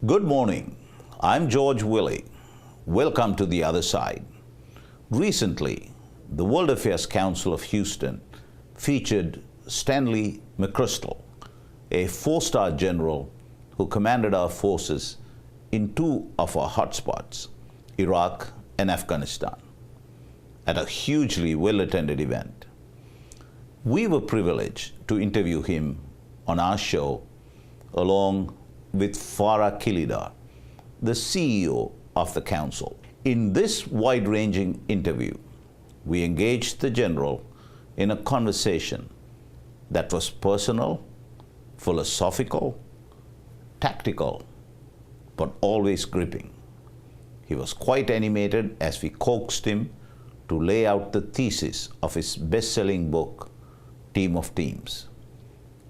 Good morning. I'm George Willey. Welcome to The Other Side. Recently, the World Affairs Council of Houston featured Stanley McChrystal, a four-star general who commanded our forces in two of our hotspots, Iraq and Afghanistan, at a hugely well-attended event. We were privileged to interview him on our show along with Farah Kilidar, the CEO of the Council. In this wide-ranging interview, we engaged the General in a conversation that was personal, philosophical, tactical, but always gripping. He was quite animated as we coaxed him to lay out the thesis of his best-selling book, Team of Teams.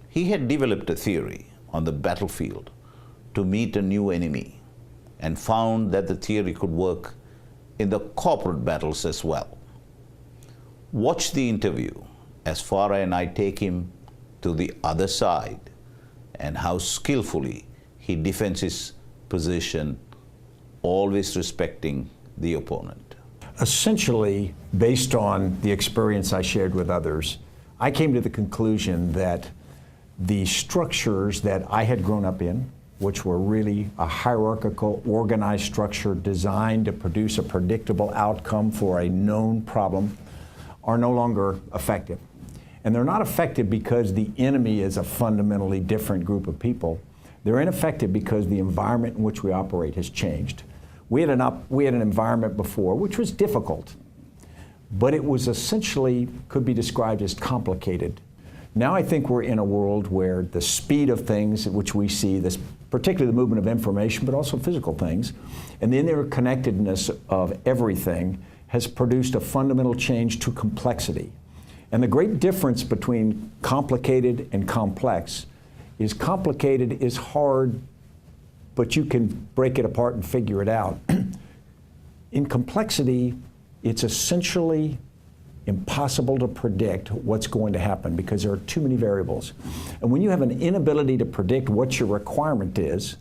He had developed a theory on the battlefield to meet a new enemy and found that the theory could work in the corporate battles as well. Watch the interview as Farah and I take him to the other side and how skillfully he defends his position, always respecting the opponent. Essentially, based on the experience I shared with others, I came to the conclusion that the structures that I had grown up in, which were really a hierarchical, organized structure designed to produce a predictable outcome for a known problem, are no longer effective. And they're not effective because the enemy is a fundamentally different group of people. They're ineffective because the environment in which we operate has changed. We had an environment before which was difficult, but it was essentially, could be described as complicated. Now I think we're in a world where the speed of things which we see, this, particularly the movement of information, but also physical things, and the interconnectedness of everything has produced a fundamental change to complexity. And the great difference between complicated and complex is complicated is hard, but you can break it apart and figure it out. In complexity, it's essentially impossible to predict what's going to happen because there are too many variables. And when you have an inability to predict what your requirement is,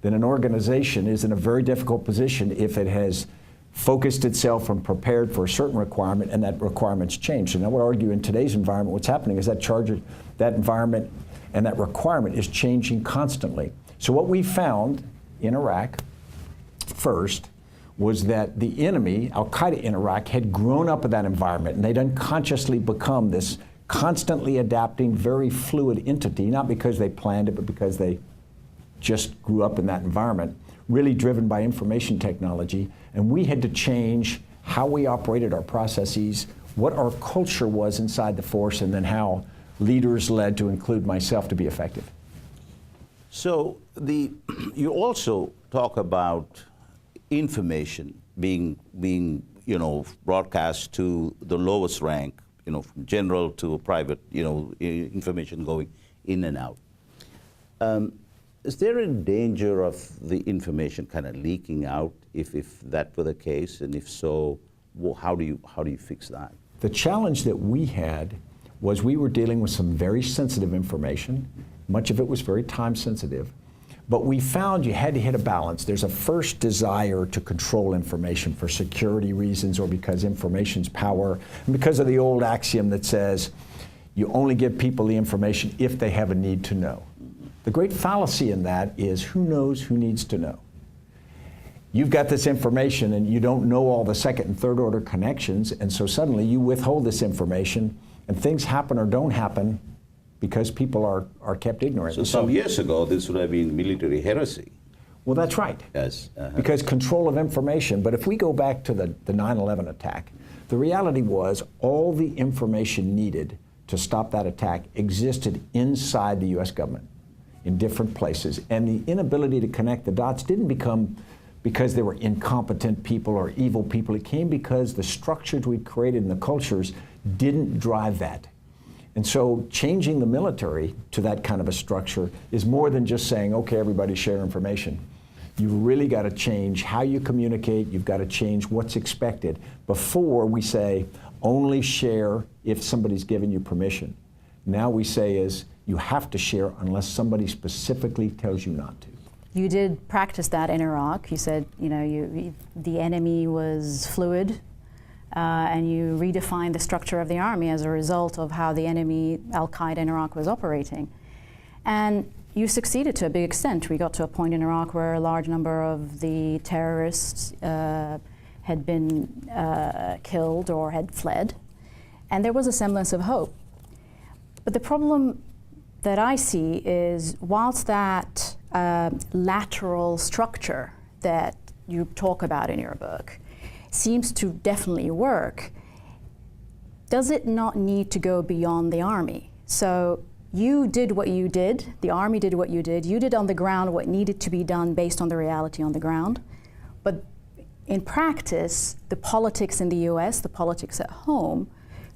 then an organization is in a very difficult position if it has focused itself and prepared for a certain requirement and that requirement's changed. And I would argue in today's environment what's happening is that environment and that requirement is changing constantly. So what we found in Iraq first was that the enemy, Al-Qaeda in Iraq, had grown up in that environment, and they'd unconsciously become this constantly adapting, very fluid entity, not because they planned it, but because they just grew up in that environment, really driven by information technology. And we had to change how we operated our processes, what our culture was inside the force, and then how leaders led, to include myself, to be effective. So you also talk about information being broadcast to the lowest rank, from general to private, information going in and out. Is there a danger of the information kind of leaking out if that were the case, and if so, how do you fix that? The challenge that we had was we were dealing with some very sensitive information. Much of it was very time sensitive. But we found you had to hit a balance. There's a first desire to control information for security reasons or because information's power, and because of the old axiom that says you only give people the information if they have a need to know. The great fallacy in that is who knows who needs to know. You've got this information and you don't know all the second and third order connections, and so suddenly you withhold this information and things happen or don't happen because people are kept ignorant. So some years ago, this would have been military heresy. Well, that's right. Yes. Because control of information. But if we go back to the 9/11 attack, the reality was all the information needed to stop that attack existed inside the U.S. government in different places. And the inability to connect the dots didn't become because they were incompetent people or evil people. It came because the structures we created and the cultures didn't drive that. And so changing the military to that kind of a structure is more than just saying, okay, everybody share information. You've really got to change how you communicate. You've got to change what's expected before we say only share if somebody's given you permission. Now we say is you have to share unless somebody specifically tells you not to. You did practice that in Iraq. You said, the enemy was fluid, and you redefined the structure of the army as a result of how the enemy, Al-Qaeda in Iraq, was operating. And you succeeded to a big extent. We got to a point in Iraq where a large number of the terrorists had been killed or had fled, and there was a semblance of hope. But the problem that I see is, whilst that lateral structure that you talk about in your book seems to definitely work, does it not need to go beyond the army? So you did what you did, the army did what you did on the ground what needed to be done based on the reality on the ground, but in practice, the politics in the US, the politics at home,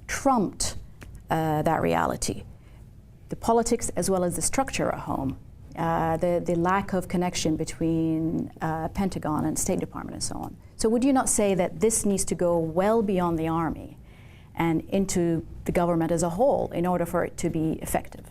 trumped that reality. The politics as well as the structure at home, the lack of connection between Pentagon and State Department and so on. So would you not say that this needs to go well beyond the army and into the government as a whole in order for it to be effective?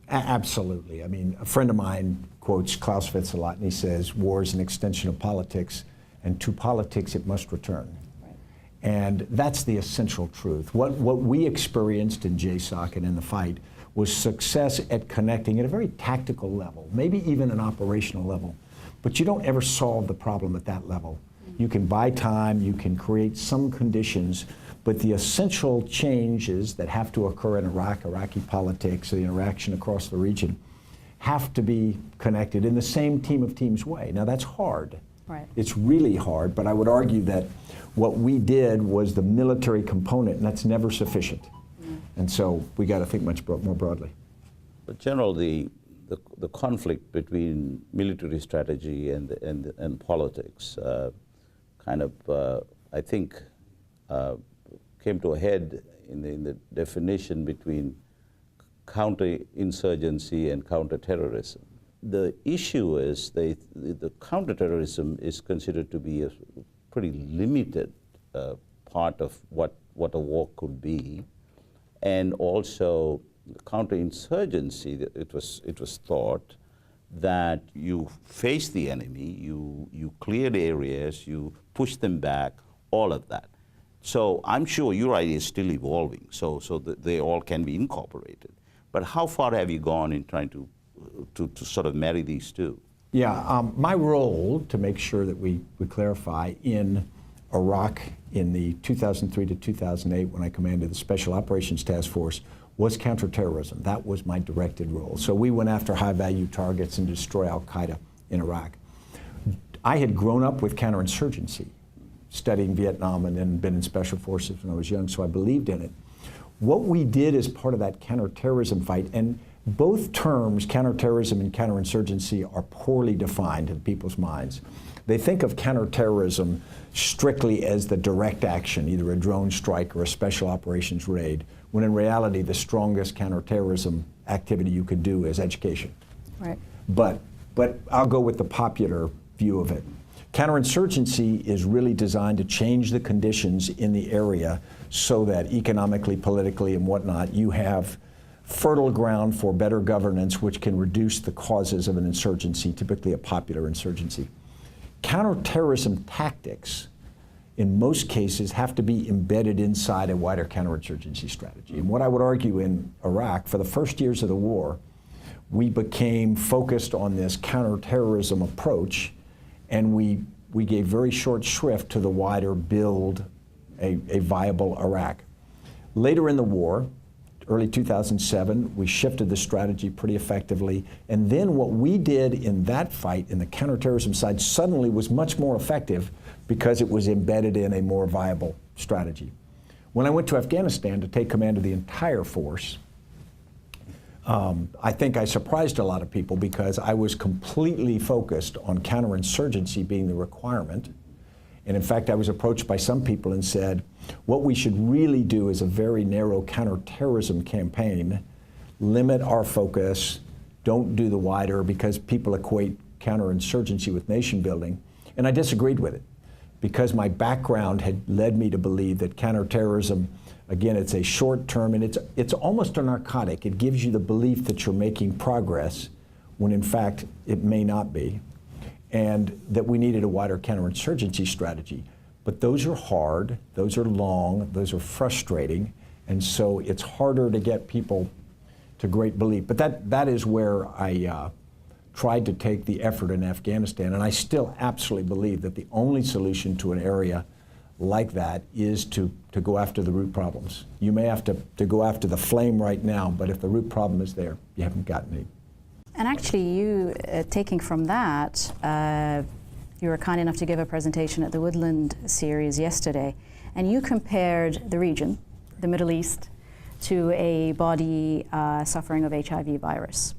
Absolutely. I mean, a friend of mine quotes Clausewitz a lot, and he says, war is an extension of politics, and to politics it must return. Right. And that's the essential truth. What we experienced in JSOC and in the fight was success at connecting at a very tactical level, maybe even an operational level. But you don't ever solve the problem at that level. You can buy time, you can create some conditions, but the essential changes that have to occur in Iraq, Iraqi politics, the interaction across the region, have to be connected in the same team of teams way. Now that's hard. Right. It's really hard, but I would argue that what we did was the military component, and that's never sufficient. And so we got to think much more broadly. But General, the conflict between military strategy and politics I think, came to a head in the definition between counterinsurgency and counterterrorism. The issue is the counterterrorism is considered to be a pretty limited part of what a war could be. And also counterinsurgency, it was thought that you face the enemy, you cleared areas, you push them back, all of that. So I'm sure your idea is still evolving, so that they all can be incorporated. But how far have you gone in trying to sort of marry these two? Yeah, my role, to make sure that we clarify, in Iraq in the 2003 to 2008, when I commanded the Special Operations Task Force, was counterterrorism. That was my directed role. So we went after high-value targets and destroy Al-Qaeda in Iraq. I had grown up with counterinsurgency, studying Vietnam and then been in Special Forces when I was young, so I believed in it. What we did as part of that counterterrorism fight, and both terms, counterterrorism and counterinsurgency, are poorly defined in people's minds. They think of counterterrorism strictly as the direct action, either a drone strike or a special operations raid, when in reality the strongest counterterrorism activity you could do is education. Right. But I'll go with the popular view of it. Counterinsurgency is really designed to change the conditions in the area so that economically, politically, and whatnot, you have fertile ground for better governance, which can reduce the causes of an insurgency, typically a popular insurgency. Counterterrorism tactics, in most cases, have to be embedded inside a wider counterinsurgency strategy. And what I would argue in Iraq, for the first years of the war, we became focused on this counterterrorism approach, and we gave very short shrift to the wider build a viable Iraq. Later in the war, early 2007, we shifted the strategy pretty effectively, and then what we did in that fight, in the counterterrorism side, suddenly was much more effective because it was embedded in a more viable strategy. When I went to Afghanistan to take command of the entire force, I think I surprised a lot of people because I was completely focused on counterinsurgency being the requirement. And in fact, I was approached by some people and said, what we should really do is a very narrow counterterrorism campaign, limit our focus, don't do the wider, because people equate counterinsurgency with nation building. And I disagreed with it because my background had led me to believe that counterterrorism, again, it's a short term, and it's almost a narcotic. It gives you the belief that you're making progress when in fact it may not be. and that we needed a wider counterinsurgency strategy. But those are hard, those are long, those are frustrating, and so it's harder to get people to great belief. But that is where I tried to take the effort in Afghanistan, and I still absolutely believe that the only solution to an area like that is to go after the root problems. You may have to go after the flame right now, but if the root problem is there, you haven't gotten it. And actually, you, taking from that, you were kind enough to give a presentation at the Woodland series yesterday, and you compared the region, the Middle East, to a body suffering of HIV virus,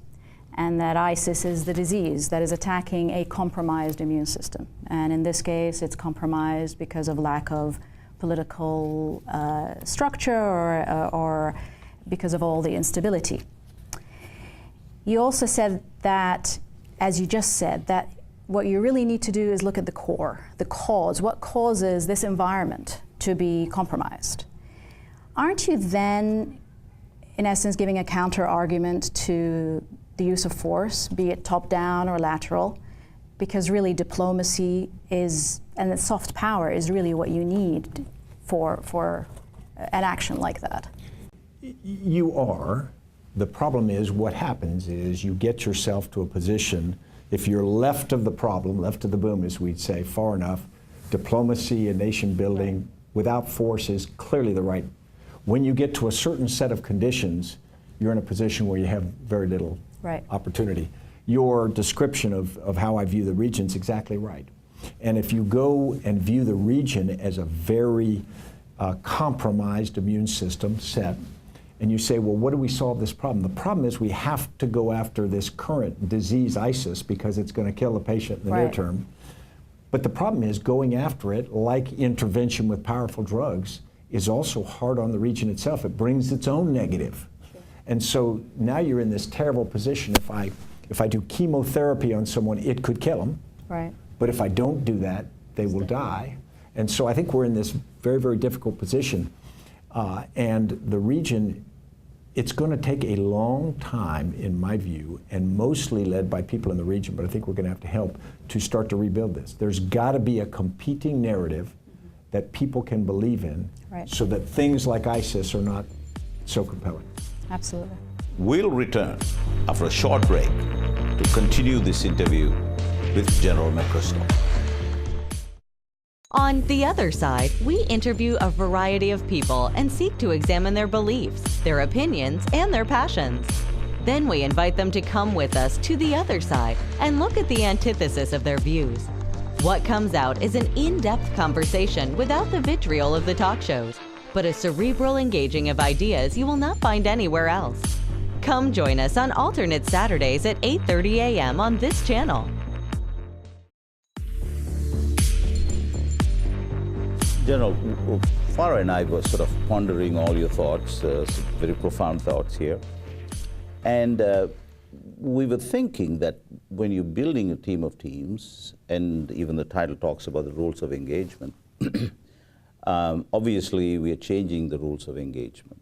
and that ISIS is the disease that is attacking a compromised immune system. And in this case, it's compromised because of lack of political structure or because of all the instability. You also said that, as you just said, that what you really need to do is look at the core, the cause. What causes this environment to be compromised? Aren't you then, in essence, giving a counter-argument to the use of force, be it top-down or lateral? Because really diplomacy is, and the soft power is really what you need for an action like that. You are. The problem is, what happens is you get yourself to a position, if you're left of the problem, left of the boom, as we'd say, far enough, diplomacy and nation building without force is clearly the right. When you get to a certain set of conditions, you're in a position where you have very little opportunity. Your description of how I view the region is exactly right. And if you go and view the region as a very compromised immune system set, and you say, well, what do we solve this problem? The problem is we have to go after this current disease, ISIS, because it's going to kill the patient in the near term. But the problem is going after it, like intervention with powerful drugs, is also hard on the region itself. It brings its own negative. Sure. And so now you're in this terrible position. If I do chemotherapy on someone, it could kill them. Right. But if I don't do that, they will die. And so I think we're in this very, very difficult position. And the region, it's going to take a long time, in my view, and mostly led by people in the region, but I think we're going to have to help to start to rebuild this. There's got to be a competing narrative that people can believe in, so that things like ISIS are not so compelling. Absolutely. We'll return after a short break to continue this interview with General McChrystal. On The Other Side, we interview a variety of people and seek to examine their beliefs, their opinions, and their passions. Then we invite them to come with us to the other side and look at the antithesis of their views. What comes out is an in-depth conversation without the vitriol of the talk shows, but a cerebral engaging of ideas you will not find anywhere else. Come join us on alternate Saturdays at 8:30 a.m. on this channel. General, Farah and I were sort of pondering all your thoughts, some very profound thoughts here. And we were thinking that when you're building a team of teams, and even the title talks about the rules of engagement, obviously we are changing the rules of engagement.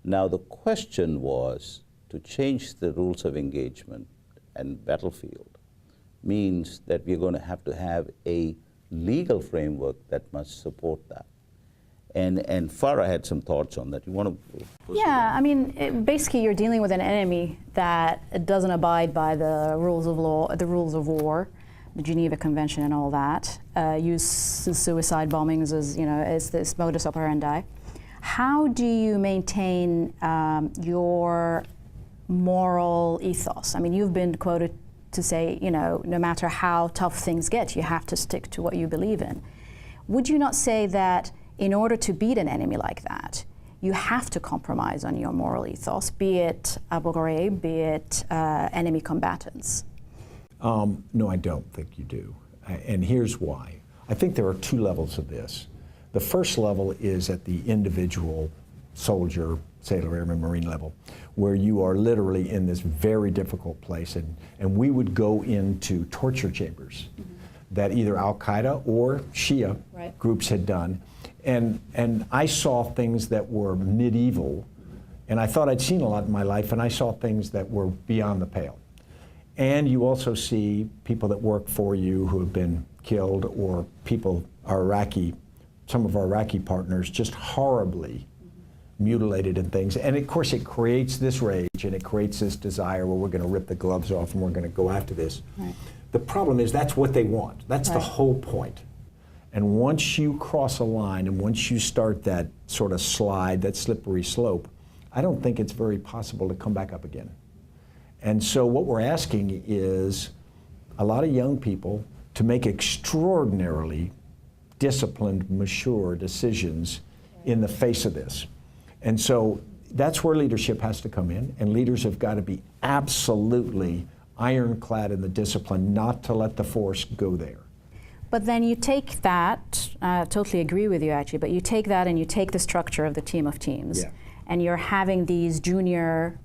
Now the question was, to change the rules of engagement and battlefield means that we're going to have a legal framework that must support that. And Farah had some thoughts on that. You want to? Yeah, I mean, basically you're dealing with an enemy that doesn't abide by the rules of law, the rules of war, the Geneva Convention and all that, uses suicide bombings as, as this modus operandi. How do you maintain your moral ethos? I mean, you've been quoted to say, no matter how tough things get, you have to stick to what you believe in. Would you not say that in order to beat an enemy like that, you have to compromise on your moral ethos, be it Abu Ghraib, be it enemy combatants? No, I don't think you do. And here's why. I think there are two levels of this. The first level is at the individual soldier, sailor, airman, Marine level, where you are literally in this very difficult place. And we would go into torture chambers that either Al-Qaeda or Shia groups had done. And I saw things that were medieval, and I thought I'd seen a lot in my life, and I saw things that were beyond the pale. And you also see people that work for you who have been killed, or people, some of our Iraqi partners, just horribly mutilated and things. And of course it creates this rage and it creates this desire where we're going to rip the gloves off and we're going to go after this. Right. The problem is that's what they want. That's the whole point. And once you cross a line and once you start that sort of slide, that slippery slope, I don't think it's very possible to come back up again. And so what we're asking is a lot of young people to make extraordinarily disciplined, mature decisions in the face of this. And so that's where leadership has to come in, and leaders have got to be absolutely ironclad in the discipline not to let the force go there. But then you take that, I totally agree with you actually, but you take that and you take the structure of the team of teams, and you're having these junior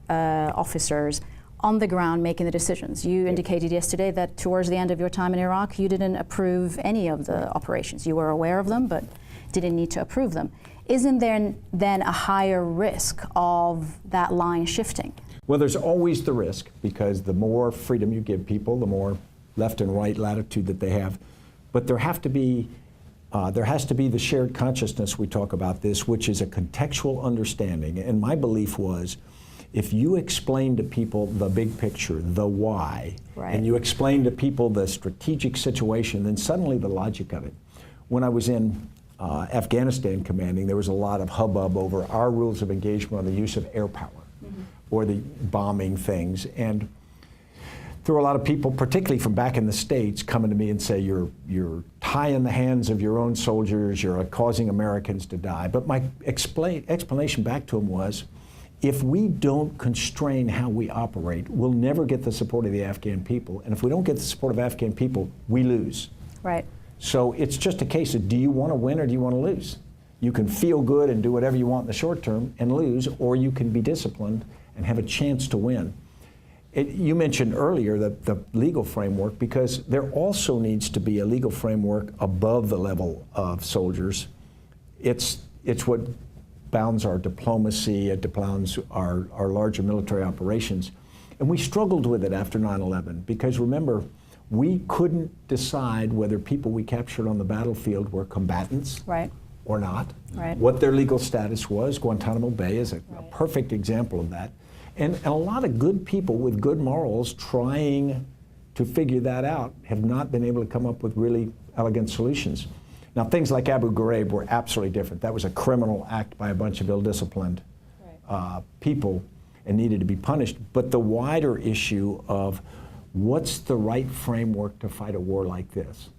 officers on the ground making the decisions. You indicated yesterday that towards the end of your time in Iraq, you didn't approve any of the operations. You were aware of them, but didn't need to approve them. Isn't there then a higher risk of that line shifting? Well, there's always the risk, because the more freedom you give people, the more left and right latitude that they have. But there has to be the shared consciousness, we talk about this, which is a contextual understanding. And my belief was, if you explain to people the big picture, the why, and you explain to people the strategic situation, then suddenly the logic of it. When I was in Afghanistan commanding, there was a lot of hubbub over our rules of engagement on the use of air power, or the bombing things. And there were a lot of people, particularly from back in the States, coming to me and say, you're tying the hands of your own soldiers, you're causing Americans to die. But my explanation back to them was, if we don't constrain how we operate, we'll never get the support of the Afghan people. And if we don't get the support of Afghan people, we lose. Right. So it's just a case of, do you want to win or do you want to lose? You can feel good and do whatever you want in the short term and lose, or you can be disciplined and have a chance to win. You mentioned earlier the legal framework, because there also needs to be a legal framework above the level of soldiers. It's what bounds our diplomacy, it bounds our larger military operations. And we struggled with it after 9/11, because remember, we couldn't decide whether people we captured on the battlefield were combatants or not, what their legal status was. Guantanamo Bay is a perfect example of that. And a lot of good people with good morals trying to figure that out have not been able to come up with really elegant solutions. Now, things like Abu Ghraib were absolutely different. That was a criminal act by a bunch of ill-disciplined people and needed to be punished. But the wider issue of what's the right framework to fight a war like this?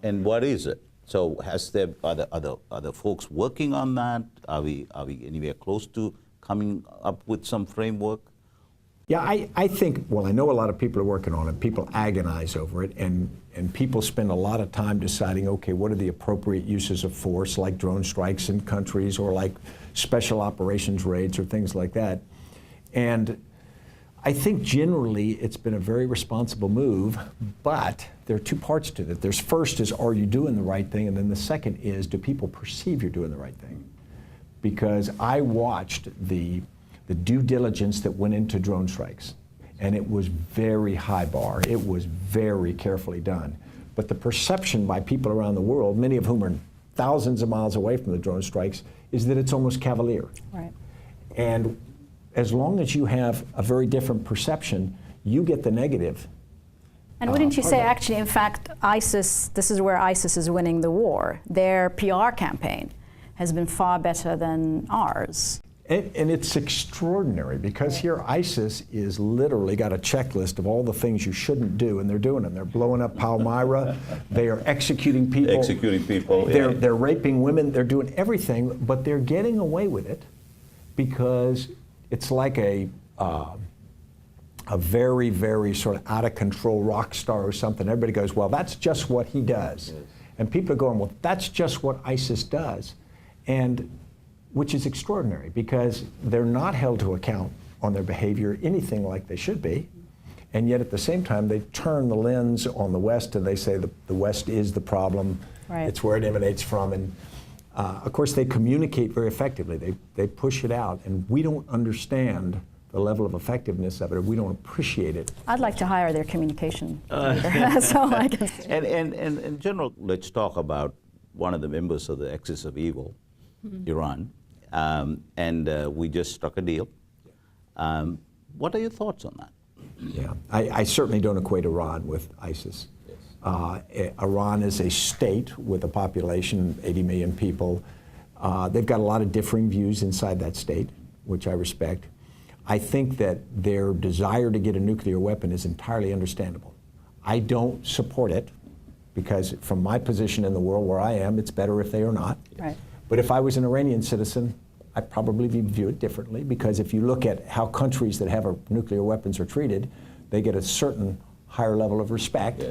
And what is it? So are the folks working on that? Are we anywhere close to coming up with some framework? Yeah, I think, well, I know a lot of people are working on it. People agonize over it, and people spend a lot of time deciding, okay, what are the appropriate uses of force, like drone strikes in countries, or like special operations raids, or things like that. And I think generally it's been a very responsible move, but there are two parts to it. There's first is, are you doing the right thing? And then the second is, do people perceive you're doing the right thing? Because I watched the due diligence that went into drone strikes, and it was very high bar. It was very carefully done. But the perception by people around the world, many of whom are thousands of miles away from the drone strikes, is that it's almost cavalier. Right. And as long as you have a very different perception, you get the negative. And wouldn't you say, actually, in fact, ISIS, this is where ISIS is winning the war. Their PR campaign has been far better than ours. And it's extraordinary, because here ISIS is literally got a checklist of all the things you shouldn't do, and they're doing them. They're blowing up Palmyra, they are executing people. They're raping women, they're doing everything, but they're getting away with it because it's like a very, very sort of out of control rock star or something. Everybody goes, well, that's just what he does. Yes. And people are going, well, that's just what ISIS does. And which is extraordinary, because they're not held to account on their behavior anything like they should be. And yet at the same time, they turn the lens on the West and they say the West is the problem. Right. It's where it emanates from. And of course, they communicate very effectively. They push it out. And we don't understand the level of effectiveness of it, or we don't appreciate it. I'd like to hire their communication leader. So I can see. And General, let's talk about one of the members of the axis of evil, Iran, and we just struck a deal. What are your thoughts on that? Yeah, I certainly don't equate Iran with ISIS. Iran is a state with a population of 80 million people. They've got a lot of differing views inside that state, which I respect. I think that their desire to get a nuclear weapon is entirely understandable. I don't support it because from my position in the world where I am, it's better if they are not. Right. But if I was an Iranian citizen, I'd probably view it differently, because if you look at how countries that have nuclear weapons are treated, they get a certain higher level of respect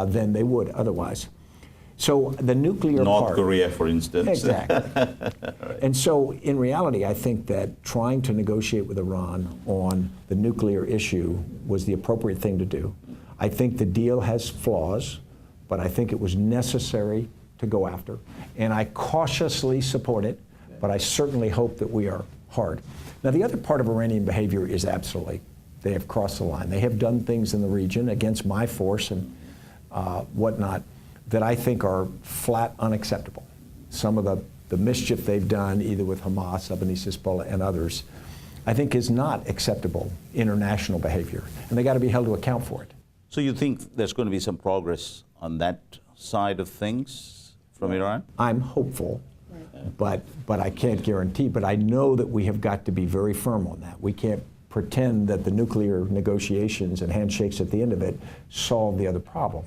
than they would otherwise. So the nuclear North part, Korea, for instance. Exactly. Right. And so in reality, I think that trying to negotiate with Iran on the nuclear issue was the appropriate thing to do. I think the deal has flaws, but I think it was necessary to go after. And I cautiously support it, but I certainly hope that we are hard. Now, the other part of Iranian behavior is absolutely, they have crossed the line. They have done things in the region against my force and whatnot that I think are flat unacceptable. Some of the mischief they've done, either with Hamas, Lebanese Hezbollah, and others, I think is not acceptable international behavior, and they got to be held to account for it. So you think there's going to be some progress on that side of things from Iran? I'm hopeful, but I can't guarantee. But I know that we have got to be very firm on that. We can't pretend that the nuclear negotiations and handshakes at the end of it solve the other problem.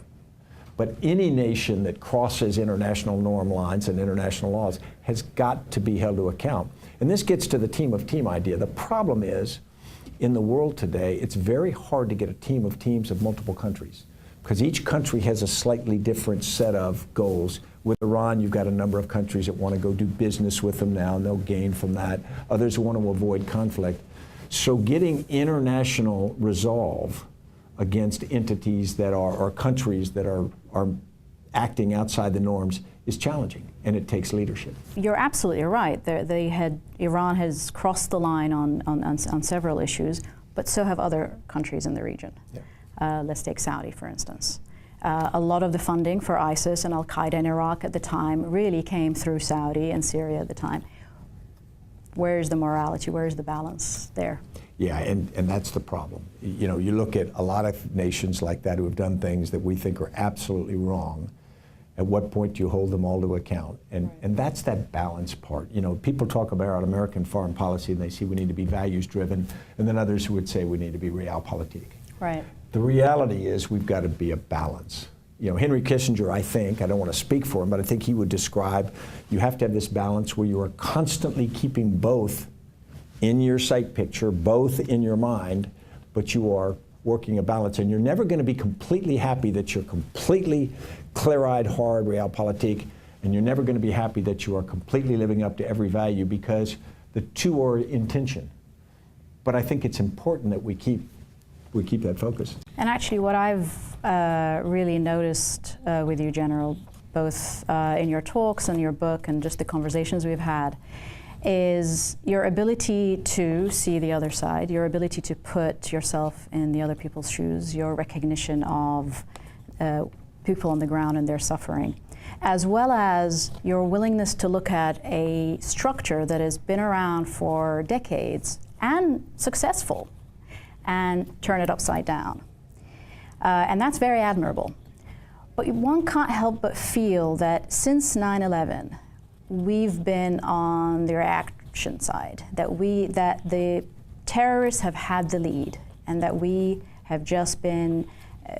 But any nation that crosses international norm lines and international laws has got to be held to account. And this gets to the team of team idea. The problem is, in the world today, it's very hard to get a team of teams of multiple countries, because each country has a slightly different set of goals. With Iran, you've got a number of countries that want to go do business with them now, and they'll gain from that. Others want to avoid conflict. So getting international resolve against entities that are, or countries that are acting outside the norms is challenging, and it takes leadership. You're absolutely right. Iran has crossed the line on several issues, but so have other countries in the region. Yeah. Let's take Saudi, for instance. A lot of the funding for ISIS and Al-Qaeda in Iraq at the time really came through Saudi and Syria at the time. Where's the morality? Where's the balance there? Yeah, and that's the problem. You know, you look at a lot of nations like that who have done things that we think are absolutely wrong. At what point do you hold them all to account? And that's that balance part. You know, people talk about American foreign policy and they see we need to be values driven, and then others who would say we need to be realpolitik. Right. The reality is we've got to be a balance. You know, Henry Kissinger, I think, I don't want to speak for him, but I think he would describe, you have to have this balance where you are constantly keeping both in your sight picture, both in your mind, but you are working a balance. And you're never going to be completely happy that you're completely clear-eyed, hard, realpolitik, and you're never going to be happy that you are completely living up to every value, because the two are in tension. But I think it's important that we keep that focus. And actually what I've really noticed with you, General, both in your talks and your book and just the conversations we've had, is your ability to see the other side, your ability to put yourself in the other people's shoes, your recognition of people on the ground and their suffering, as well as your willingness to look at a structure that has been around for decades and successful and turn it upside down. And that's very admirable. But one can't help but feel that since 9/11, we've been on the reaction side, that the terrorists have had the lead, and that we have just been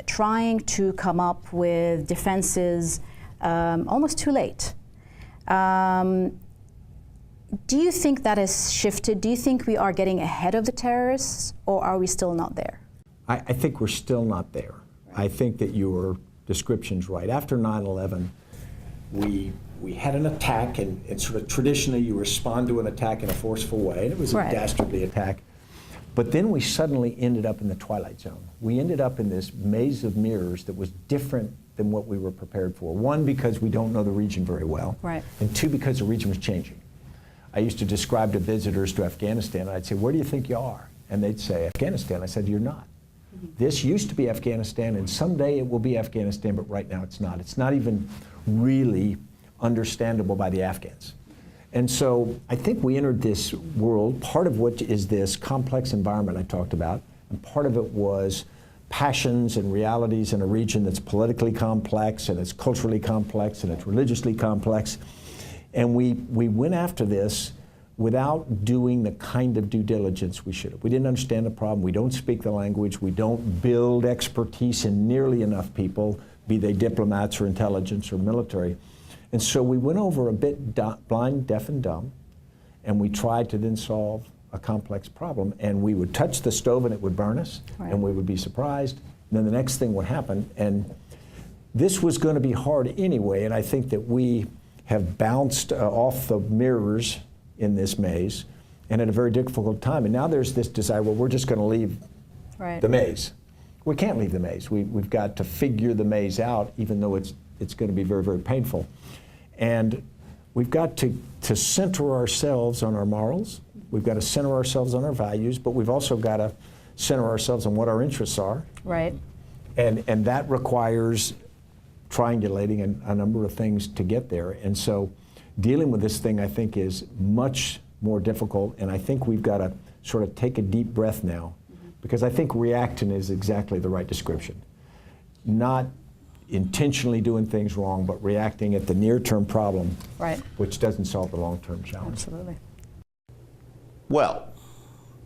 trying to come up with defenses almost too late. Do you think that has shifted? Do you think we are getting ahead of the terrorists, or are we still not there? I think we're still not there. I think that your description's right. After 9/11, we had an attack, and sort of traditionally you respond to an attack in a forceful way, and it was a dastardly attack. But then we suddenly ended up in the twilight zone. We ended up in this maze of mirrors that was different than what we were prepared for. One, because we don't know the region very well, and two, because the region was changing. I used to describe to visitors to Afghanistan, I'd say, where do you think you are? And they'd say, Afghanistan. I said, you're not. This used to be Afghanistan, and someday it will be Afghanistan, but right now it's not. It's not even really understandable by the Afghans. And so I think we entered this world, part of which is this complex environment I talked about, and part of it was passions and realities in a region that's politically complex, and it's culturally complex, and it's religiously complex. And we went after this without doing the kind of due diligence we should have. We didn't understand the problem. We don't speak the language. We don't build expertise in nearly enough people, be they diplomats or intelligence or military. And so we went over a bit blind, deaf, and dumb, and we tried to then solve a complex problem. And we would touch the stove and it would burn us, right, and we would be surprised. And then the next thing would happen. And this was going to be hard anyway, and I think that we have bounced off the mirrors in this maze, and at a very difficult time. And now there's this desire, well, we're just going to leave the maze. We can't leave the maze. We've got to figure the maze out, even though it's going to be very, very painful. And we've got to center ourselves on our morals. We've got to center ourselves on our values, but we've also got to center ourselves on what our interests are. Right. And that requires triangulating a number of things to get there. And so dealing with this thing, I think, is much more difficult, and I think we've got to sort of take a deep breath now, because I think reacting is exactly the right description. Not intentionally doing things wrong, but reacting at the near-term problem, right, which doesn't solve the long-term challenge. Absolutely. Well,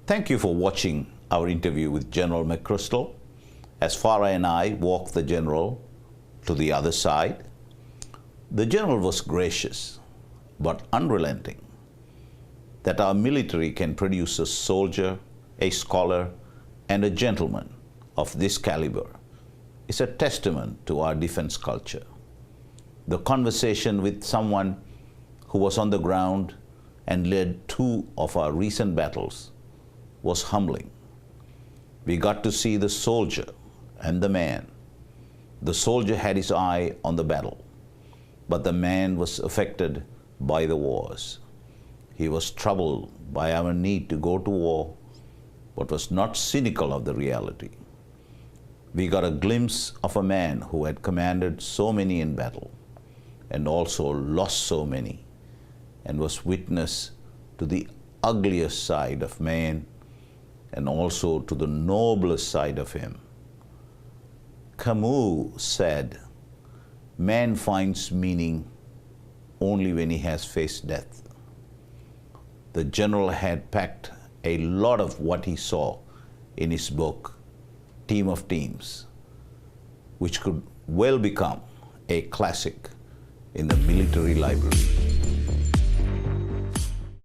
thank you for watching our interview with General McChrystal as Farah and I walked the General to the other side. The General was gracious but unrelenting. That our military can produce a soldier, a scholar, and a gentleman of this caliber is a testament to our defense culture. The conversation with someone who was on the ground and led 2 of our recent battles was humbling. We got to see the soldier and the man. The soldier had his eye on the battle, but the man was affected by the wars. He was troubled by our need to go to war, but was not cynical of the reality. We got a glimpse of a man who had commanded so many in battle and also lost so many, and was witness to the ugliest side of man and also to the noblest side of him. Camus said, "Man finds meaning only when he has faced death." The General had packed a lot of what he saw in his book, Team of Teams, which could well become a classic in the military library.